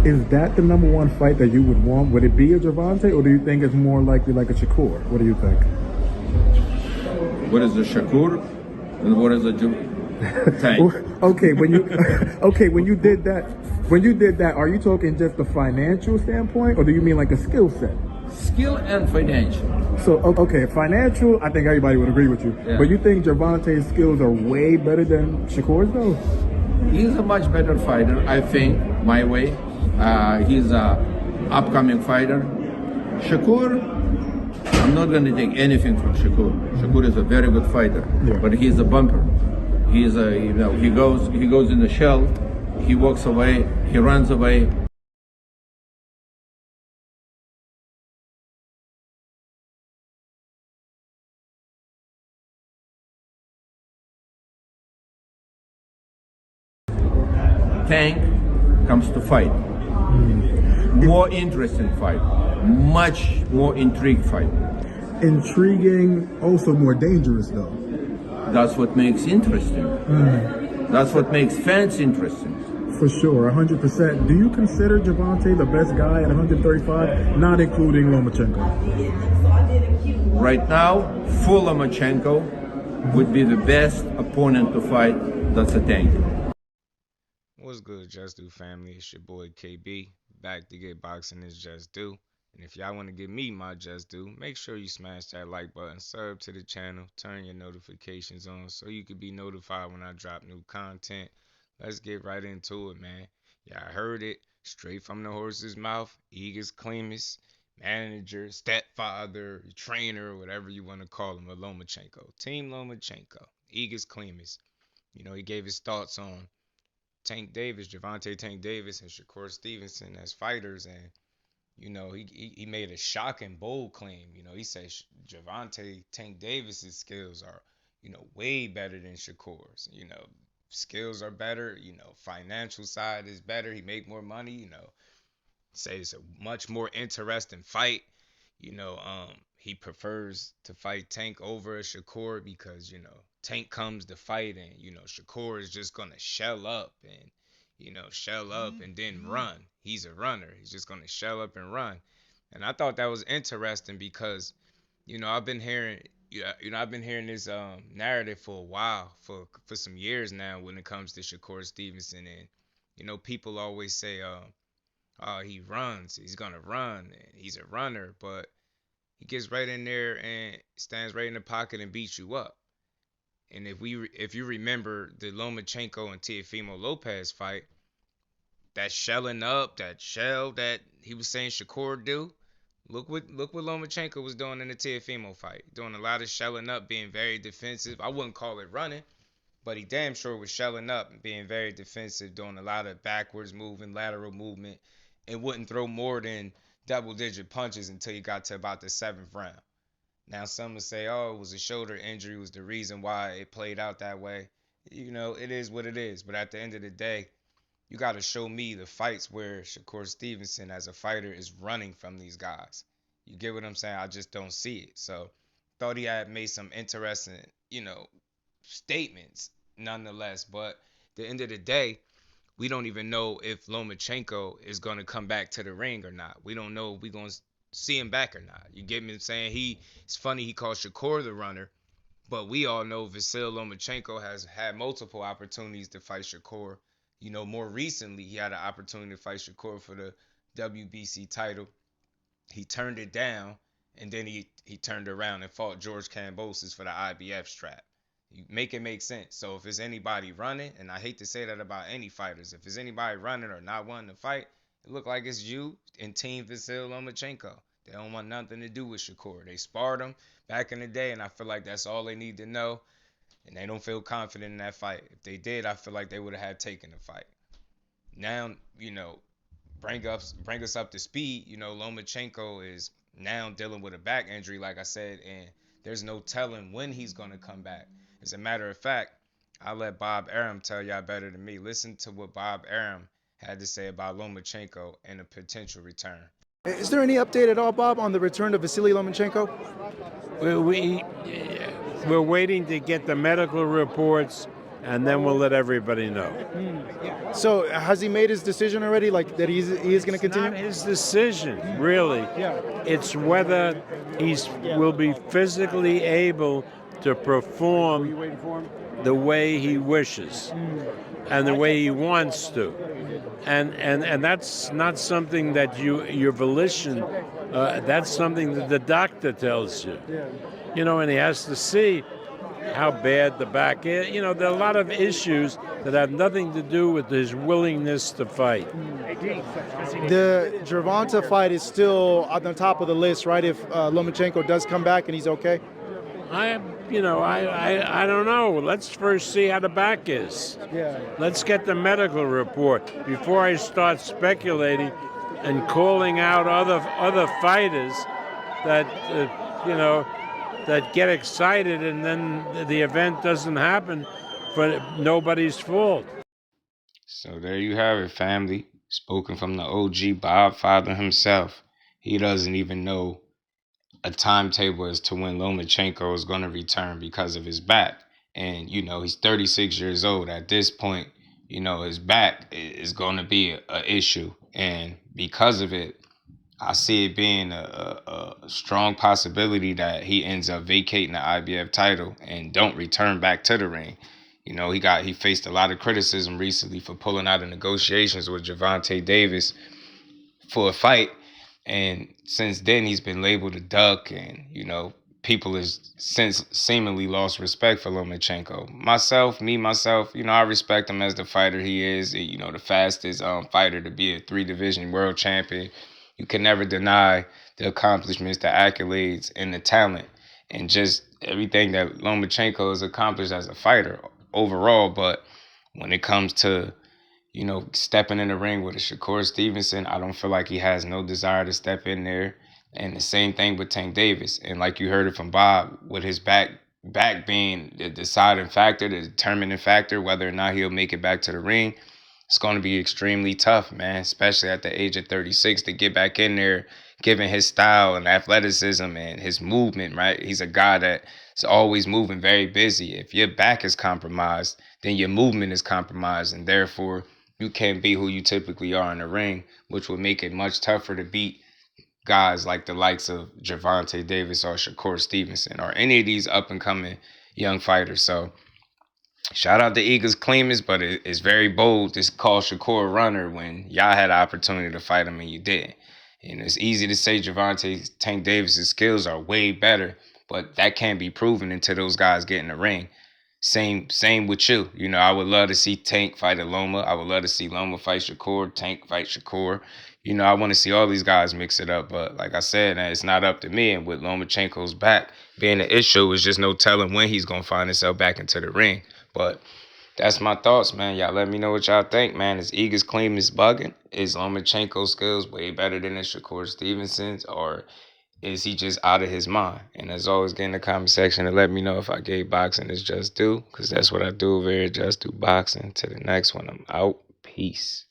Is that the number one fight that you would want? Would it be a Gervonta, or do you think it's more likely like a Shakur? What do you think? What is a Shakur and what is a Tank? Okay, when you when you did that, are you talking just the financial standpoint, or do you mean like a skill set? Skill and financial. So okay, financial, I think everybody would agree with you. Yeah. But you think Gervonta's skills are way better than Shakur's though? He's a much better fighter, I think, my way. He's a upcoming fighter. Shakur, I'm not going to take anything from Shakur. Shakur is a very good fighter, but he's a bumper. He's a, he goes in the shell, he walks away, he runs away. Tank comes to fight. More interesting fight, much more intrigued fight. Intriguing, also more dangerous though. That's what makes interesting. That's what makes fans interesting. For sure, 100%. Do you consider Gervonta the best guy at 135, not including Lomachenko? Right now, full Lomachenko would be the best opponent to fight. That's a Tank. What's good, Just Do family? It's your boy KB, back to get boxing is just due. And if y'all want to give me my just due, make sure you smash that like button, sub to the channel, turn your notifications on so you can be notified when I drop new content. Let's get right into it, man. Y'all heard it straight from the horse's mouth. Egis Klimas, manager, stepfather, trainer, whatever you want to call him, of Lomachenko. Team Lomachenko, Egis Klimas. You know, he gave his thoughts on Gervonta Tank Davis, and Shakur Stevenson as fighters, and you know he made a shocking bold claim. You know, he said Gervonta Tank Davis's skills are way better than Shakur's. You know, skills are better. You know, financial side is better. He make more money. You know, say it's a much more interesting fight. You know, he prefers to fight Tank over Shakur because, Tank comes to fight and, Shakur is just going to shell up and then run. He's a runner. He's just going to shell up and run. And I thought that was interesting because, I've been hearing this narrative for a while, for some years now when it comes to Shakur Stevenson. And, people always say, he runs, he's going to run, and he's a runner, but he gets right in there and stands right in the pocket and beats you up. And if you remember the Lomachenko and Teofimo Lopez fight, that shelling up, that shell that he was saying Shakur do, look what Lomachenko was doing in the Teofimo fight, doing a lot of shelling up, being very defensive. I wouldn't call it running, but he damn sure was shelling up and being very defensive, doing a lot of backwards movement, lateral movement, and wouldn't throw more than double-digit punches until he got to about the 7th round. Now, some would say, oh, it was a shoulder injury was the reason why it played out that way. It is what it is. But at the end of the day, you got to show me the fights where Shakur Stevenson as a fighter is running from these guys. You get what I'm saying? I just don't see it. So, thought he had made some interesting, statements nonetheless. But at the end of the day, we don't even know if Lomachenko is going to come back to the ring or not. We don't know if we're going to see him back or not. You get me saying? It's funny he calls Shakur the runner, but we all know Vasyl Lomachenko has had multiple opportunities to fight Shakur. More recently, he had an opportunity to fight Shakur for the WBC title. He turned it down, and then he turned around and fought George Kambosos for the IBF strap. You make it make sense. So if it's anybody running, and I hate to say that about any fighters, if it's anybody running or not wanting to fight, it look like it's you and Team Vasyl Lomachenko. They don't want nothing to do with Shakur. They sparred him back in the day, and I feel like that's all they need to know. And they don't feel confident in that fight. If they did, I feel like they would have had taken the fight. Now, bring us up to speed. Lomachenko is now dealing with a back injury, like I said, and there's no telling when he's going to come back. As a matter of fact, I'll let Bob Arum tell y'all better than me. Listen to what Bob Arum had to say about Lomachenko and a potential return. Is there any update at all, Bob, on the return of Vasyl Lomachenko? We're waiting to get the medical reports and then we'll let everybody know. So has he made his decision already? Like that he is going to continue? Not his decision, really. Yeah. It's whether will be physically able to perform the way he wishes and the way he wants to. And that's not something that your volition, that's something that the doctor tells you. You know, and he has to see how bad the back is. You know, there are a lot of issues that have nothing to do with his willingness to fight. The Gervonta fight is still on the top of the list, right? If Lomachenko does come back and he's okay? I don't know. Let's first see how the back is. Yeah. Let's get the medical report before I start speculating and calling out other fighters that that get excited and then the event doesn't happen for nobody's fault. So there you have it, family. Spoken from the OG Bob Father himself. He doesn't even know a timetable as to when Lomachenko is going to return because of his back. And, you know, he's 36 years old. At this point, you know, his back is going to be an issue. And because of it, I see it being a strong possibility that he ends up vacating the IBF title and don't return back to the ring. You know, he faced a lot of criticism recently for pulling out of negotiations with Gervonta Davis for a fight. And since then, he's been labeled a duck, and, you know, people have since seemingly lost respect for Lomachenko. Myself, you know, I respect him as the fighter he is. You know, the fastest fighter to be a 3-division world champion. You can never deny the accomplishments, the accolades, and the talent, and just everything that Lomachenko has accomplished as a fighter overall. But when it comes to, you know, stepping in the ring with a Shakur Stevenson, I don't feel like he has no desire to step in there. And the same thing with Tank Davis. And like you heard it from Bob, with his back being the deciding factor, the determining factor, whether or not he'll make it back to the ring, it's going to be extremely tough, man, especially at the age of 36 to get back in there, given his style and athleticism and his movement, right? He's a guy that's always moving, very busy. If your back is compromised, then your movement is compromised, and therefore you can't be who you typically are in the ring, which would make it much tougher to beat guys like the likes of Gervonta Davis or Shakur Stevenson or any of these up-and-coming young fighters. So shout out to Egis Klimas, but it's very bold to call Shakur a runner when y'all had the opportunity to fight him and you didn't. And it's easy to say Gervonta Tank Davis' skills are way better, but that can't be proven until those guys get in the ring. Same with you. You know, I would love to see Tank fight a Loma. I would love to see Loma fight Shakur, Tank fight Shakur. You know, I want to see all these guys mix it up. But like I said, it's not up to me. And with Lomachenko's back being an issue, it's just no telling when he's going to find himself back into the ring. But that's my thoughts, man. Y'all let me know what y'all think, man. Is Egis Klimas bugging? Is Lomachenko's skills way better than Shakur Stevenson's? Or is he just out of his mind? And as always, get in the comment section and let me know if I gave boxing its just due, because that's what I do over here, Just Do Boxing. To the next one, I'm out. Peace.